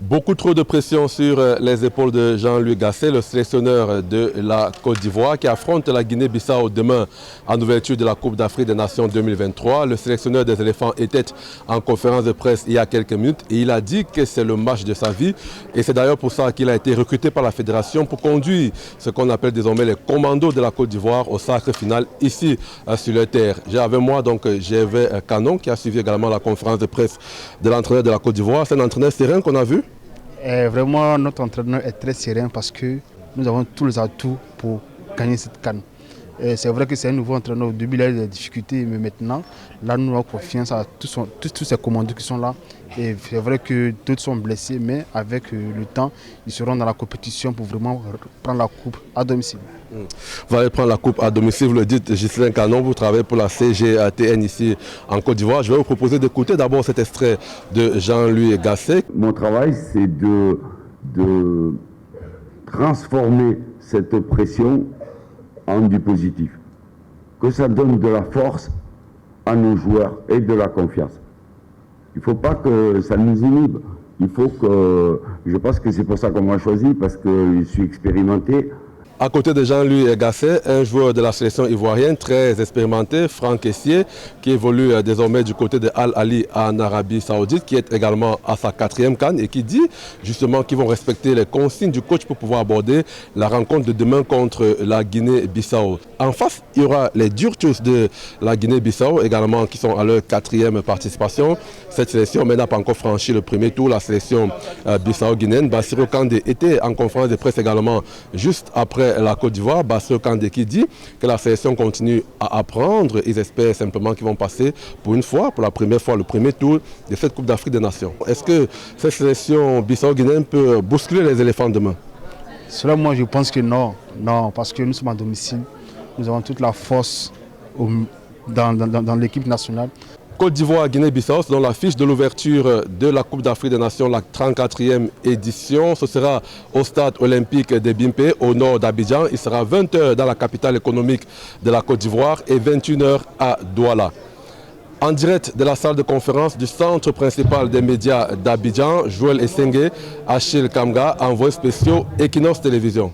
Beaucoup trop de pression sur les épaules de Jean-Louis Gasset, le sélectionneur de la Côte d'Ivoire qui affronte la Guinée-Bissau demain en ouverture de la Coupe d'Afrique des Nations 2023. Le sélectionneur des éléphants était en conférence de presse il y a quelques minutes et il a dit que c'est le match de sa vie. Et c'est d'ailleurs pour ça qu'il a été recruté par la fédération pour conduire ce qu'on appelle désormais les commandos de la Côte d'Ivoire au sacre final ici sur leur terre. J'ai avec moi donc Gervais Canon qui a suivi également la conférence de presse de l'entraîneur de la Côte d'Ivoire. C'est un entraîneur serein qu'on a vu. Vraiment, notre entraîneur est très serein parce que nous avons tous les atouts pour gagner cette CAN. C'est vrai que c'est un nouveau entraîneur. Au début, il a eu des difficultés, mais maintenant, là, nous avons confiance à tous ces commandos qui sont là. Et c'est vrai que d'autres sont blessés, mais avec le temps, ils seront dans la compétition pour vraiment prendre la coupe à domicile. Vous allez prendre la coupe à domicile, vous le dites, Ghislain Canon, vous travaillez pour la CGATN ici en Côte d'Ivoire. Je vais vous proposer d'écouter d'abord cet extrait de Jean-Louis Gasset. Mon travail, c'est de transformer cette pression en du positif. Que ça donne de la force à nos joueurs et de la confiance. Il ne faut pas que ça nous inhibe. Il faut que... Je pense que c'est pour ça qu'on m'a choisi, parce que je suis expérimenté. À côté de Jean-Louis Gasset, un joueur de la sélection ivoirienne très expérimenté, Franck Essier, qui évolue désormais du côté de Al Ahly en Arabie Saoudite, qui est également à sa 4e CAN et qui dit justement qu'ils vont respecter les consignes du coach pour pouvoir aborder la rencontre de demain contre la Guinée-Bissau. En face, il y aura les Durtus de la Guinée-Bissau également qui sont à leur 4e participation. Cette sélection n'a pas encore franchi le premier tour, la sélection bissau-guinéenne. Bassirou Kandé était en conférence de presse également juste après la Côte d'Ivoire. Bassirou Kandé qui dit que la sélection continue à apprendre. Ils espèrent simplement qu'ils vont passer pour une fois, pour la première fois, le premier tour de cette Coupe d'Afrique des Nations. Est-ce que cette sélection bissau-guinéenne peut bousculer les éléphants demain? Cela, moi, je pense que non. Non, parce que nous sommes à domicile. Nous avons toute la force dans l'équipe nationale. Côte d'Ivoire, Guinée-Bissau, selon la fiche de l'ouverture de la Coupe d'Afrique des Nations, la 34e édition. Ce sera au stade olympique de Bimpe, au nord d'Abidjan. Il sera 20 h dans la capitale économique de la Côte d'Ivoire et 21 h à Douala. En direct de la salle de conférence du centre principal des médias d'Abidjan, Joël Essengue, Achille Kamga, envoyés spéciaux Equinox Télévision.